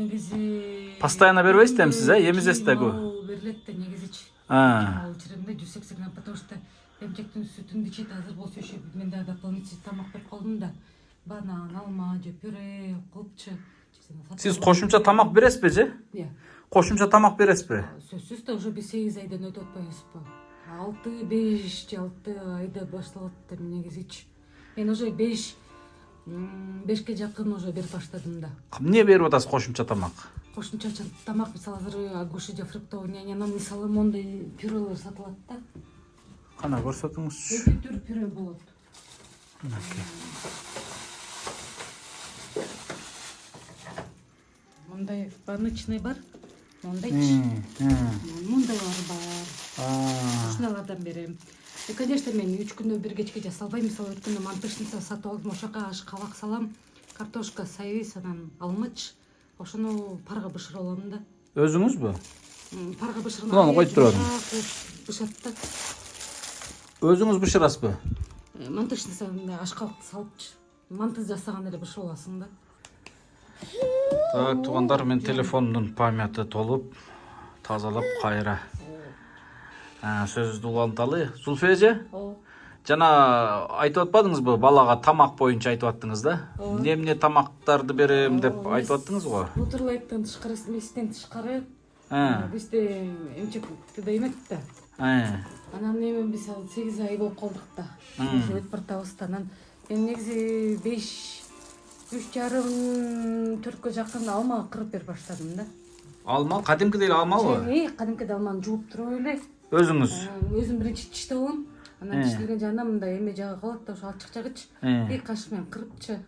негизи Постоянно бербейсиз да сиз, эмизесиз да көп? Берилет да негизичи. А. Ичиремде 180 потому что эмчектин сүтүн ичет азыр болсо ошо мен да дополнительный тамак берип калдым да. Банан, алма же пюре кылыпчы. Сиз кошумча тамак бересизби же? Иә. Кошумча тамак бересизби? Сөзсүз да уже 8 айдан өтүп атпайбызбы? 6 айда башталат да негизичи. Мен уже 5 жакын уже берип баштадым да. Эмне берип атасыз кошумча тамак? Кошумча тамак мисалы азыр агуши же фруктовый нянянын мисалы мондай пюрелер сатылат да. Кана көрсөтүңүзчү. Эки түр пюре болот. Мындай банычный бар. Мондайчы. Мындайлар бар. Ушуналардан берем. Конечно, мен 3 күндө бир кечке жасалбайм. Мисалы өткөндө мантышница сатып алдым. Ошока аш кабак салам, картошка, сайыз, анан алмыч. Ошону парга бышырып алам да. Өзүңүзбү? Парга бышырып. Муну коюп турам. Бышат да. Өзүңүз бышырасызбы? Мантышница аш кабакты салыпчы. Мантыз жасаган эле бышырып аласың да. Так, туугандар, мен телефондун памяты толуп, тазалап кайра. Сөзүздү уланталы. Зульфия эже? Жана айтып атпадыңызбы, балага тамак боюнча айтып аттыңыз да? Эмне тамактарды берем деп айтып аттыңыз го? Бутербродтон тышкары, местен тышкары. Бизде эмчек да эмет да. Анан эми биз 8 ай болуп калдык да. Ошо өтүп бартабыз да. Анан мен негизи 3,5-4 жакын алма кырып берип баштадым да. Алма, кадимкидей эле алмабы? Кадимкидей алманы жууп туруп эле. Өзүңүз? Өзүм биринчи тиштеп алам. Анан тиштелген жагына мындай эме жагы калат да, ошо ачык жагыч. Кашык менен кырыпчы.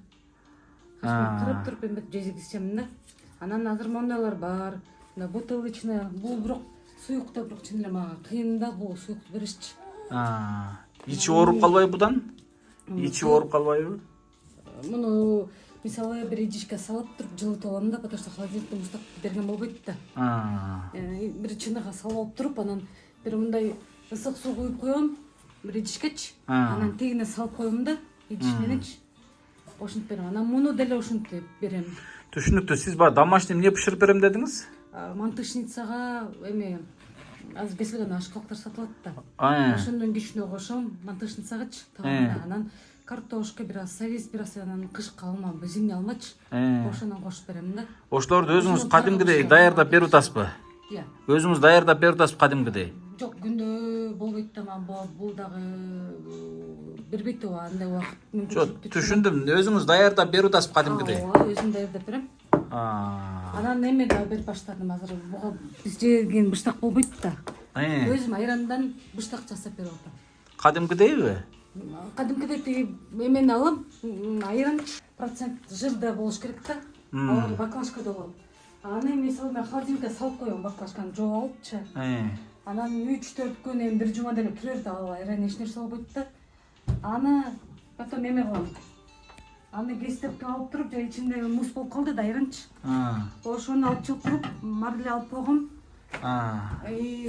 Кашык менен кырып туруп эметип жезгизчем да. Анан азыр мондайлар бар. Мына бутылочный, бул бирок суюк да, бирок чын эле мага кыйын да бул суюкту беришчи. Ичи ооруп калбайбы будан? Ичи ооруп калбайбы? Муну мисалы бир идишке салып туруп жылытып алам да, потому что холодильникте муздак берген болбойт да. Бир чыныга салып алып туруп, анан бир мындай ысык суу куюп коем, бир идишкечи. Анан тегине салып коем да, идиш мененчи. Ошентип берем. Анан муну деле ошентип берем. Түшүнүктүү. Сиз бар домашний эмне бышырып берем дедиңиз? Мантышницага эме азыр кесилген аш кабактар сатылат да. Ошондон кичине кошом мантышницагачы. Анан картошка бир аз, сабиз бир аз, анан кышкы алма, зимний алмачы. Ошондон кошуп берем да. Ошолорду өзүңүз кадимкидей даярдап берип атасызбы? Иә. Өзүңүз даярдап берип атасызбы кадимкидей? Жок, күндө болбойт да, бул дагы бербейт да, андай убакыт мүмкүн. Жок, түшүндүм. Өзүңүз даярдап берип атасызбы кадимкидей? Ооба, өзүм даярдап берем. Анан эме да берип баштадым азыр. Буга биз жеген быштак болбойт да. Өзүм айрандан быштак жасап берип атам. Кадимкидейби? Кадимкидей тиги эмени алып, айран процент жир да болуш керек да. Алар баклажкада болот. Аны мисалы мен холодильникке салып коем, баклажканы жоо алыпчы. Анан 3-4 күн эми бир жума деле турер да, ал айран эч нерсе болбойт да. Аны потом эме кылам. Аны кестеп алып туруп, же ичинде мус болуп калды да айранчы. Ошону алып чыгып туруп, марле алып койгом.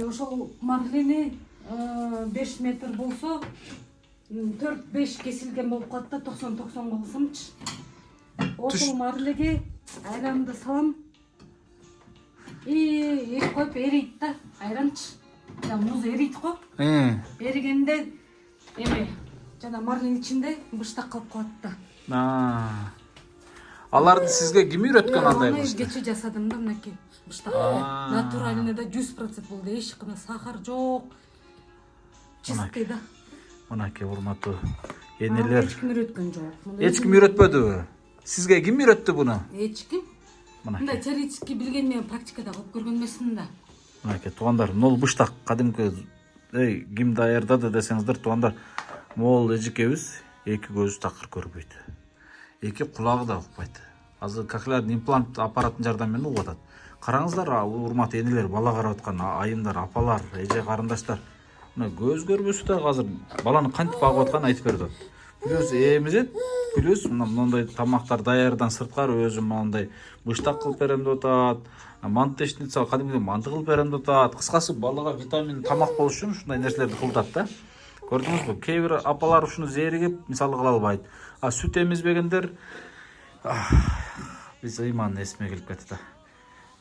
Ошол марлени 5 метр болсо 4-5 кесилген болуп калат да, 90 кылсамчы. Ошол марлеге айранды салам. Коюп эрийт да, айранчы. Муз эрийт го. Эригенде эме жана марленин ичинде быштак калып калат да. Аларды сизге ким үйрөткөн андай быштак? Кече жасадым да, мынакей быштак. Натуральный да, 100% болду. Эч кандай сахар жок. Чистый да. Мынакей урматтуу энелер. Эч ким үйрөткөн жок. Эч ким үйрөтпөдүбү? Сизге ким үйрөттү буну? Эч ким. Мындай теоретически билген менен практикада кылып көргөн эмесмин да. Мынакей туугандар, могул быштак кадимки ким даярдады десеңиздер, туугандар, могул эжекебиз эки көзү такыр көрбөйт. Эки кулагы да укпайт. Азыр кохлеарный имплант аппараттын жардамы менен угуп атат. Караңыздар, урматтуу энелер, бала карап аткан айымдар, апалар, эже карындаштар. Мына көз көрбөсү да азыр баланы кантип багып атканын айтып берип атат. Плюс эмизет, плюс мындай тамактар даярдан сырткары өзүм мындай быштак кылып берем деп атат. Мантышница кадимки манты кылып берем деп атат. Кыскасы балага витамин тамак болуш үчүн ушундай нерселерди кылып атат да. Көрдүңүзбү? Кээ бир апалар ушуну зээригип, мисалы кыла албайт. Сүт эмизбегендер биз ыйман эсиме келип кетти да.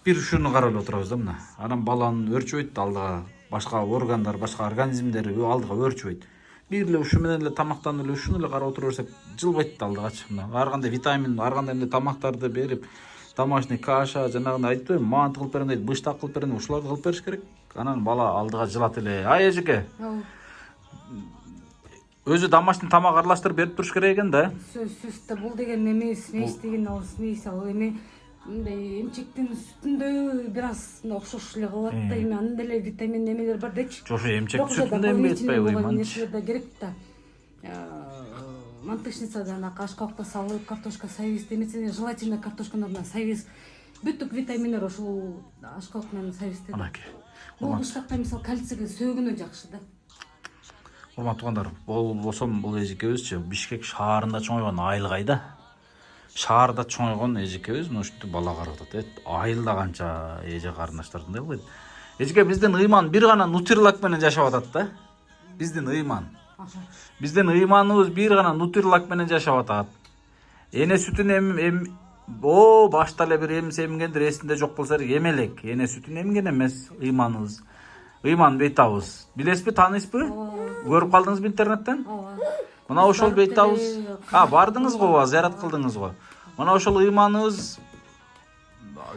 бир ушуну карап отурабыз да мына. Анан баланын өрчөйт алдыга, башка органдар, башка организмдери алдыга өрчөйт. Бир эле ушу менен эле тамактанып эле ушуну эле карап отура берсек жылбайт да алдыгачы. Мына ар кандай витамин, ар кандай эле тамактарды берип, домашний каша, жанагындай айтпайбы, мант кылып берем дейт, быштак кылып берем, ушуларды кылып бериш керек. Анан бала алдыга жылат эле. Ай эжеке. Өзү домашний тамак аралаштырып берип туруш керек экен да. Сөзсүз да бул деген эмес, смесь деген ал смесь ал эме мындай эмчектин сүтүндө бир аз окшош эле кылат да, эми анын деле витамин эмелер бар дечи. Жок, эмчек сүтүндө эмбетпейби уйман. Нерселер да керек да. Мантышницада ана кашкалыкта салып, картошка сайвис демесең, желательно картошканын ордуна сайвис. Бүтүк витаминдер ошол ашкалык менен сайвисте. Анакей. Бул быштакта мисал кальцийге сөөгүнө жакшы да. Урматтуу туугандар, болсом бул эжекебизчи Бишкек шаарында чоңойгон айылгайда. Шаарда чоңойгон эжекебиз ушинтип бала карап атат. Айылда канча эже карындаштар мындай кылбайт. Эжеке биздин ыйман бир гана нутрирлак менен жашап атат да. Биздин ыйман. Биздин ыйманыбыз бир гана нутрирлак менен жашап атат. Эне сүтүн башта эле бир эмсе эмгендир эсинде жок болсо эмелек. Эне сүтүн эмген эмес ыйманыбыз. Ыйман бейтабыз. Билесизби, тааныйсызбы? Көрүп калдыңызбы интернеттен? Мына ошол бейтабыз. Бардыңыз го, зыярат кылдыңыз го. Мына ошол ыйманыбыз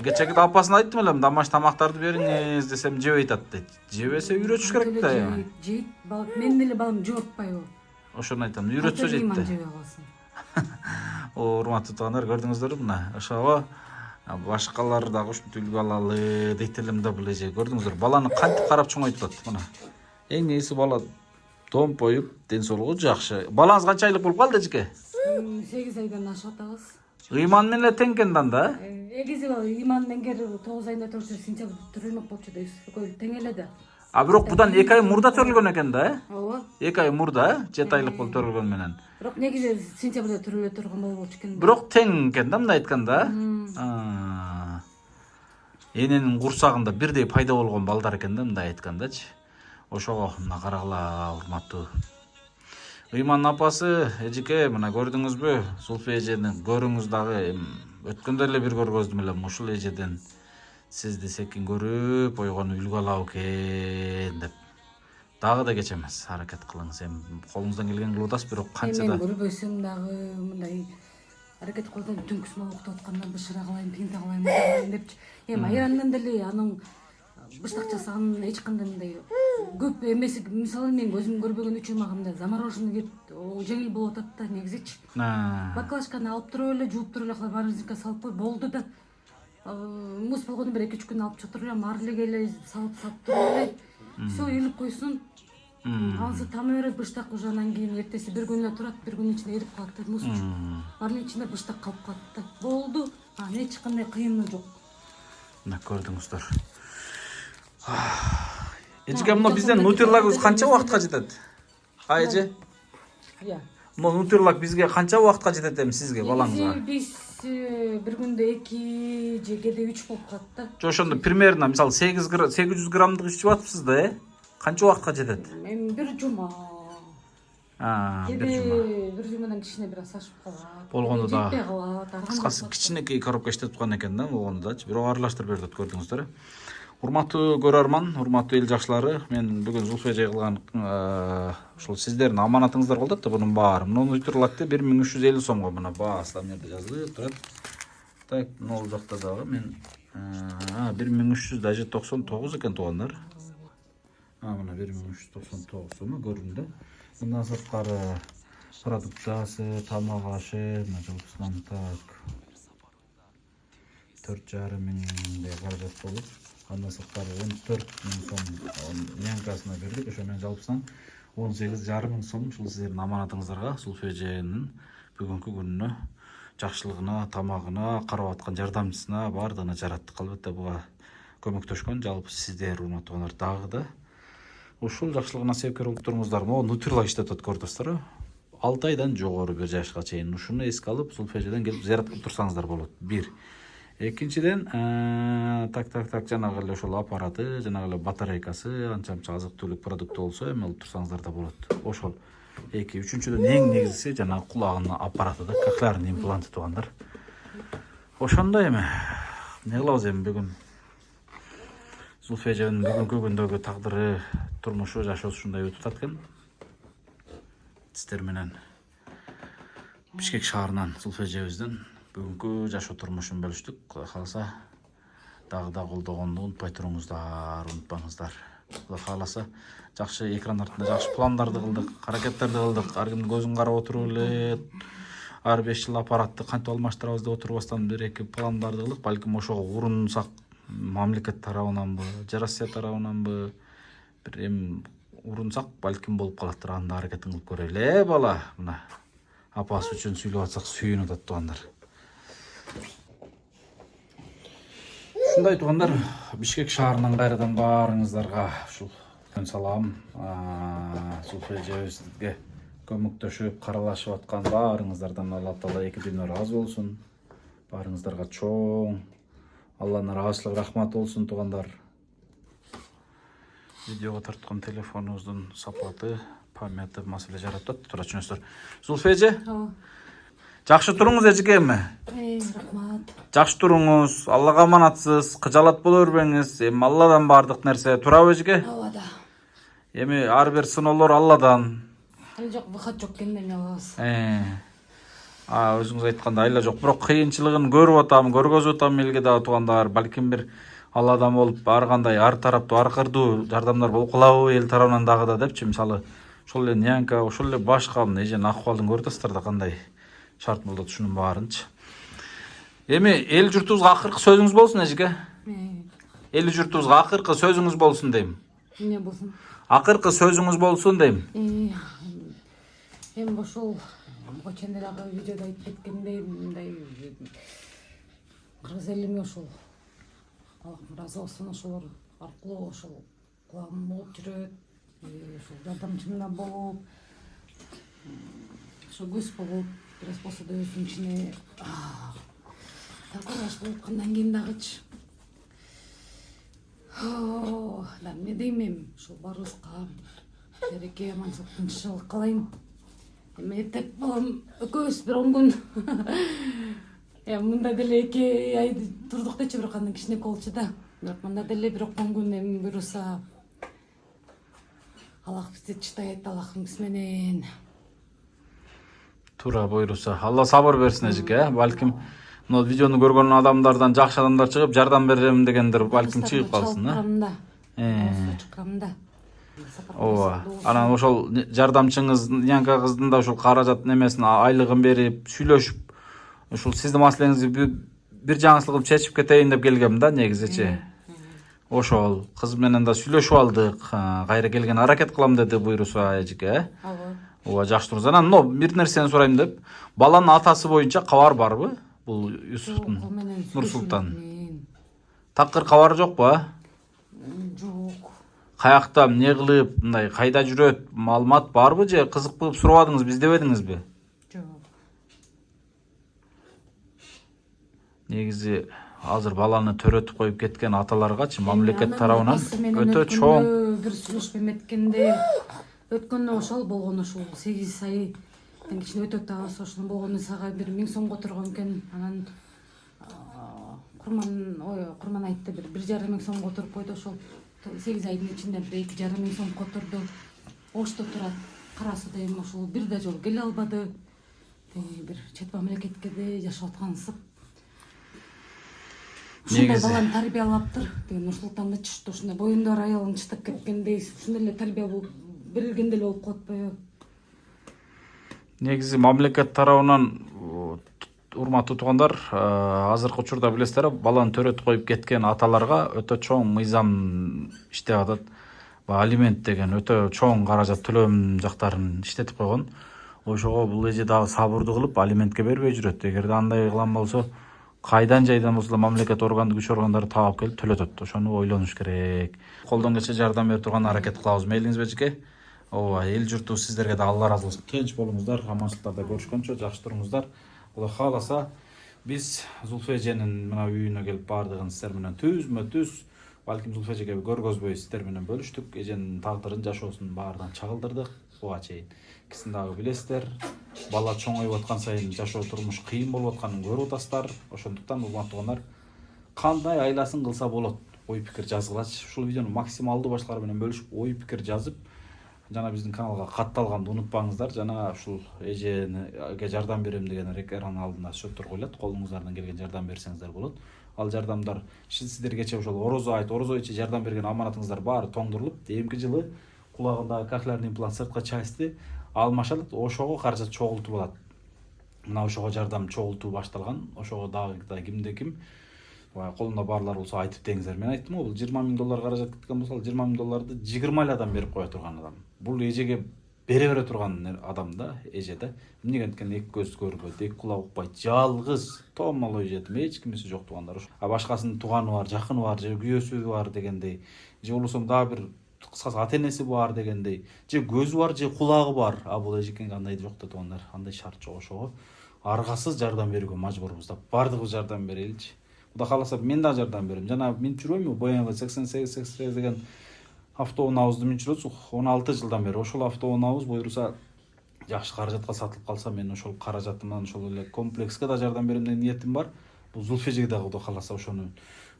кечеги апасын айттым эле, домашний тамактарды бериңиз десем жебейт дейт. Жебесе үйрөтүш керек да. Жейт, мен деле балам жеп атпайбы. Ошону айтам, үйрөтсө жейт да. Урматтуу туугандар, көрдүңүздөрбү мына ошого башкалар дагы ушинтип үлгү алалы дейт элем да бул эже. Көрдүңүздөр, баланы кантип карап чоңойтуп атат мына. Эң несі бала томпоюп, ден соолугу жакшы. Балаңыз канча айлык болуп калды эжеке? 8 айдан ашып атабыз. Ыйман менен эле тең экен да? Эгизи ыйман менгер 9 айында төрсө сентябрда төрөлмөк болчу дейбиз. Экөө тең эле да. Бирок будан 2 ай мурда төрөлгөн экен да? Ооба. 2 ай мурда, 7 айлык болуп төрөлгөн менен. Бирок негизи сентябрда төрөлө турган болчу экен. Бирок тең экен да, мындай айтканда. Эненин курсагында бирдей пайда болгон балдар экен да, мындай айткандачы. Ошого мына карагыла, урматтуу. Ыйман апасы, эжеке, мына көрдүңүзбү? Зулфия эжени көрүңүз дагы. Өткөндө эле бир көргөздүм эле, ушул эжеден сизди секин көрүп, ойгону үлгү алабы экен деп. Дагы да кеч эмес, аракет кылыңыз. Эми колуңуздан келген кылып атасыз, бирок канча да. Мен көрбөсөм дагы мындай аракет кылып түнкүсүн уктап атканда бышыра калайын, пинта калайын депчи. Эми айрандан деле анын быштак жасаганын эч кандай мындай көп эмеси, мисалы мен көзүм көрбөгөн үчүн мага мындай замороженный вид жеңил болуп атат да негизичи. Баклажканы алып туруп эле, жууп туруп эле холодильникке салып кой, болду да. Мус болгону бир 2-3 күн алып чотуруп эле, марлеге эле салып туруп эле. Всё илип койсун. Анысы тама берет, быштак уже анан кийин эртеси бир күн эле турат, бир күнүн ичинде эрип калат да, мус үчүн. Марлен ичинде быштак калып калат да. Болду. Эч кандай кыйыны жок. Мына көрдүңүздөр. Эжеке, мына бизден нутрилагыбыз канча убакытка жетет? Эже? Мына нутрлак бизге канча убакытка жетет эми сизге, балаңызга? Биз бир күндө 2 же кээде 3 болуп калат да. Жо ошондо примерно мисалы 800 граммдык ичип атыпсыз да, Канча убакытка жетет? Эми бир жума. Бир жумадан кичине бир аз ашып калат. Болгондо да. Жетпей калат. Кыскасы кичинекей коробка иштеп аткан экен да, болгондо дачы. Бирок аралаштырып берди, көрдүңүздөр. Урматтуу көрөрман, урматтуу эл жакшылары, мен бүгүн Зулфия эже кылган ушул сиздердин аманатыңыздар болду да, бунун баары. Муну Нутрлакты 1350 сомго мына баасы жерде жазылып турат. Так, могул жакта дагы мен 1300 даже 99 экен туугандар. Мына 1399 сомго көрүндү. Мындан сырткары продукциясы, тамак ашы, мына жалпысынан так 4,5 миңдей каражат болуп, андан сырткары 14 миң сом нянкасына бердик. Ошо менен жалпысынан 18,5 миң сом ушул сиздердин аманатыңыздарга, Зулфия эженин бүгүнкү күнүнө, жакшылыгына, тамагына, карап аткан жардамчысына баардыгына жараттык. Албетте буга көмөктөшкөн жалпы сиздер, урматтуулар, дагы да ушул жакшылыгына себепкер болуп туруңуздар. Могу Нутрлак иштеп атат, көрдүңүздөр. 6 айдан жогору бир жашка чейин ушуну эске алып, Зулфия эжеден келип зыярат кылып турсаңыздар болот. 1. Экинчиден, так жанагы эле ошол аппараты, жанагы эле батарейкасы, анча-мынча азык-түлүк продукты болсо, эми алып турсаңыздар да болот. Ошол. 2. Үчүнчүдөн эң негизгиси жанагы кулагынын аппараты да, кохлеарный импланты туугандар. Ошондой эми. Не кылабыз эми бүгүн? Зульфия эженин бүгүнкү күндөгү тагдыры, турмушу, жашоосу ушундай өтүп атат экен. Сиздер менен Бишкек шаарынан Зульфия эжебиздин бүгүнкү жашоо турмушун бөлүштүк. Кудай кааласа дагы да колдогонду унутпай туруңуздар, унутпаңыздар. Кудай кааласа жакшы экран артында жакшы пландарды кылдык, аракеттерди кылдык. Ар кимдин көзүн карап отуруп эле ар 5 жыл аппаратты кантип алмаштырабыз деп отурбастан бир-эки пландарды кылдык. Балким ошого урунсак мамлекет тарабынанбы, же Россия тарабынанбы бир эми урунсак балким болуп калаттыр. Аны да аракетин кылып көрөлү. Бала, мына апасы үчүн сүйлөп атсак сүйүнүп атат туугандар. Ушундай туугандар, Бишкек шаарынан кайрадан баарыңыздарга ушул салам. Зульфия эжебизге көмөктөшүп, каралашып аткан баарыңыздардан Алла Таала эки дүйнө разы болсун. Баарыңыздарга чоң Алланын ыраазычылыгы, рахматы болсун туугандар. Видеого тарткан телефонубуздун сапаты, памяты маселе жарап атат. Тура түшүнөсүздөр. Зульфия эже, жакшы туруңуз эжекеме? Рахмат. Жакшы туруңуз, Аллага аманатсыз, кыжалат боло бербеңиз. Эми Алладан бардык нерсе, туурабы эжеке? Ооба да. Эми ар бир сыноолор Алладан. Али жок, выход жок экен эми алабыз. Өзүңүз айткандай айла жок. Бирок кыйынчылыгын көрүп атам, көргөзүп атам элге дагы туугандар. Балким бир Алладан болуп ар кандай ар тараптуу, ар кырдуу жардамдар болуп калабы эл тарабынан дагы да депчи. Мисалы, ошол эле нянька, ошол эле башка эженин акыбалын көрүп атасыздар да кандай шарт болот ушунун баарынчы. Эми эл журтубузга акыркы сөзүңүз болсун эжеке. Эл журтубузга акыркы сөзүңүз болсун дейм. Эмне болсун? Акыркы сөзүңүз болсун дейм. Эми ошол кочон эле видеодо айтып кеткендей, мындай кыргыз элиме ошол Аллахым разы болсун, ошолор аркылуу ошол кулагым болуп жүрөт, ошол жардамчымда болуп, ошо көз болуп, бираз болсо да өзүнүн ичине такыраш болуп аткандан кийин дагычы. Да эмне дейм эми, ошол баарыбызга береке, аманчылык, тынччылык каалайм. Эми эртең балам экөөбүз бир 10 күн мында деле 2 ай турдук дечи, бирок андан кичинекей болчу да. Бирок мында деле бир 10 күн эми буюрса Аллах бизди чыдайт, Аллахым биз менен. Туура буйруса. Алла сабыр берсин эжеке. Балким мына видеону көргөн адамдардан жакшы адамдар чыгып жардам берем дегендер балким чыгып калсын, Ооба. Анан ошол жардамчыңыз, нянька кыздын да ошол каражат немесин, айлыгын берип, сүйлөшүп, ошол сиздин маселеңизди бир жаңысыл кылып чечип кетейин деп келгем да негизичи. Ошол кыз менен да сүйлөшүп алдык. Кайра келген аракет кылам деди буйруса эжеке. Ооба, жакшы туруңуз. Анан бир нерсени сурайм деп, баланын атасы боюнча кабар барбы? Бул Юсуфтун, Нурсултан. Такыр кабары жокпу? Жок. Каякта эмне кылып, мындай кайда жүрөт, маалымат барбы же кызык болуп сурабадыңыз, издебедиңизби? Жок. Негизи азыр баланы төрөтүп коюп кеткен аталаргачы мамлекет тарабынан өтө чоң бир сүйлөшүп эметкенде өткөндө ошол болгон, ошол 8 айдан кичине өтөт дагы ошол болгону сага бир 1000 сом которгон экен. Анан курман айтты, бир 1,5 сом которуп койду. Ошол 8 айдын ичинде бир 2,5 сом которду. Ошто турат, карасы да эми ошол бир да жолу келе албады. Бир чет мамлекетке де жашап аткансып. Ушундай баланы тарбиялаптыр. Нурсултанда чыштı, ушундай боюндар аялын чытып кеткендей, ушундай эле тарбия болуп берилгендей болуп калат атпайбы? Негизи мамлекет тарабынан, урматтуу туугандар, азыркы учурда билесиздер, баланы төрөтүп коюп кеткен аталарга өтө чоң мыйзам иштеп атат. Алимент деген өтө чоң каражат төлөм жактарын иштетип койгон. Ошого бул эже дагы сабырдуу кылып алиментке бербей жүрөт. Эгерде андай кылган болсо, кайдан жайдан болсо да мамлекет күч органдары таап келип төлөтөт. Ошону ойлонуш керек. Колдон келсе жардам берип турган аракет кылабыз. Мейлиңиз бежеке? Ооба, эл журту сиздерге да Алла разы болсун. Тынч болуңуздар, аманчылыкта көрүшкөнчө жакшы туруңуздар. Кудай кааласа, биз Зульфия эженин мына үйүнө келип бардыгын сиздер менен түзмө-түз, балким Зульфия эжеге көргөзбөй сиздер менен бөлүштүк. Эженин тагдырын, жашоосун баарынан чагылдырдык. Буга чейин кисин дагы билесиздер. Бала чоңоюп аткан сайын жашоо турмуш кыйын болуп атканын көрүп атасыздар. Ошондуктан урматтуу туугандар, кандай айласын кылса болот. ой пикир жазгылачы. Ушул видеону максималдуу башкалар менен бөлүшүп, ой пикир жазып, жана биздин каналга катталганды унутпаңыздар. Жана ушул эжеге жардам берем деген экранын алдында счеттор коюлат. Колуңуздардан келген жардам берсеңиздер болот. Ал жардамдар сиздерге кече ошол орозо ичи жардам берген аманатыңыздар баары тоңдурулуп, эмки жылы кулагындагы кохлеарный имплант сырткы части алмашалат. Ошого каражат чогултуп алат. Мына ошого жардам чогултуу башталган. Ошого дагы кимде ким колунда барлар болсо айтып деңиздер. Мен айттым го, бул 20 000 доллар каражат кеткен болсо, 20 000 долларды 20 айдан берип кое турган адам. Бул эжеге бере турган адам да, эже да. Эмнеге анткени эки көз көрбөйт, эки кулак укпайт, жалгыз томолой жетим, эч кимиси жок туугандар. А башкасынын тууганы бар, жакыны бар, же күйөөсү бар дегендей, же болбосо дагы бир кыскасы ата-энеси бар дегендей, же көзү бар, же кулагы бар. А бул эжекеңге андай жок да туугандар, андай шарт жок. Ошого аргасыз жардам берүүгө мажбурбуз да. Бардыгыбыз жардам береличи. Кудай кааласа мен да жардам берем. Жана мен жүрөймүн BMW 88 деген автоунаабызды мен жүрөбүз 16 жылдан бери. Ошол автоунаабыз буюрса жакшы каражатка сатылып калса, мен ошол каражатымдан ошол эле комплекске да жардам берем деген ниетим бар. Бул Зулфежеге дагы Кудай кааласа ошону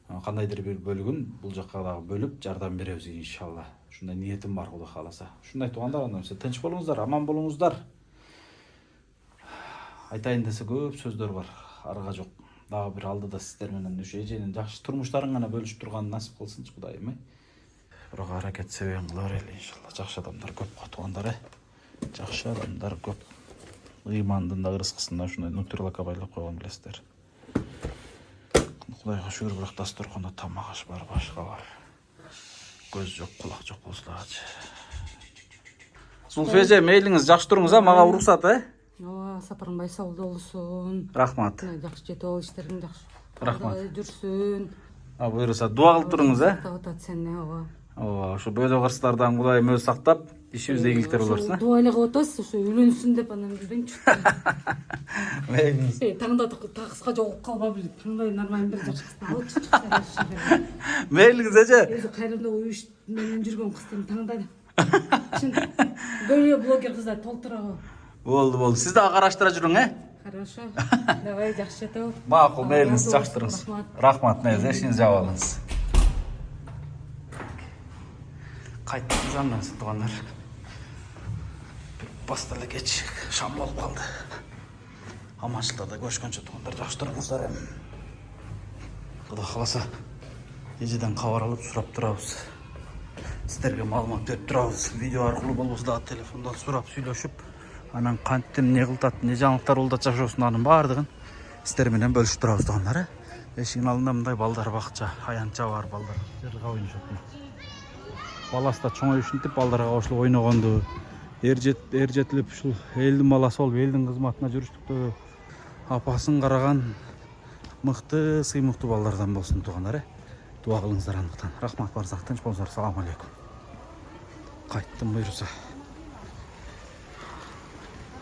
кандайдыр бир бөлүгүн бул жакка дагы бөлүп жардам беребиз иншалла. Ушундай ниетим бар Кудай кааласа. Ушундай туугандар, анда эмесе тынч болуңуздар, аман болуңуздар. Айтайын десе көп сөздөр бар, арга жок. Дагы бир алдыда сиздер менен ушу эженин жакшы турмуштарын гана бөлүшүп турганын насип кылсынчы Кудайым. Бирок аракет себебин кыла берели иншалла. Жакшы адамдар көп го туугандар. Жакшы адамдар көп. Ыймандын да ырыскысында ушундай нутриялакка байлап койгон билесиздер. Кудайга шүгүр, бирок дасторкондо тамак аш бар, башка бар. Көз жок, кулак жок болсо дагычы. Зулфеже, мейлиңиз жакшы туруңуз, мага уруксат, Ооба, сапарың байсалдуу болсун. Рахмат. Жакшы жетип ал иштериң жакшы. Рахмат. Жүрсүн. Буюрса дуа кылып туруңуз, Атат сени, ооба. Ооба, ушу бөөдө кырсыздардан Кудайым өзү сактап, ишибизде ийгиликтер болорсун. Дуа эле кылып атабыз, ушу үйлөнсүн деп анан билбеймчи. Мейлиңиз. Таңда кыска жолугуп калбап эле. Таңдай нормально бир жакшысын алып. Мейлиңиз эже. Өзү кайрымда уюш менен жүргөн кыздын таңдады. Чын. Böyle блогер кыздар толтурабы. Болду. Сиз дагы караштыра жүрүң, Хорошо. Давай жакшы жатабы. Макул, мейлиңиз жакшы туруңуз. Рахмат, мейли, ишиңиз жабык болуңуз. Кайттыңыз андан соң туугандар. Баста эле кеч шам болуп калды. Аманчылыкта көрүшкөнчө туугандар, жакшы туруңуздар. Кудай кааласа эжеден кабар алып сурап турабыз. Сиздерге маалымат берип турабыз. Видео аркылуу болбосо дагы телефондон сурап сүйлөшүп, анан кантип эмне кылтат, эмне жаңылыктар болуп атат жашоосунун баардыгын сиздер менен бөлүшүп турабыз туугандар. Эшигин алдында мындай балдар бакча, аянтча бар балдар. Жырга ойношот. Баласта чоңой ушинтип балдарга кошулуп ойногонду, эржетилип ушул элдин баласы болуп элдин кызматына жүрүштүктө апасын караган мыкты, сыймыктуу балдардан болсун туугандар. Дуа кылыңыздар андыктан. Рахмат барсак, тынч болуңуздар. Салам алейкум. Кайттым буюрса.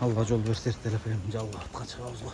Алла жол берсе, телефонум жалга артка чыгабыз го.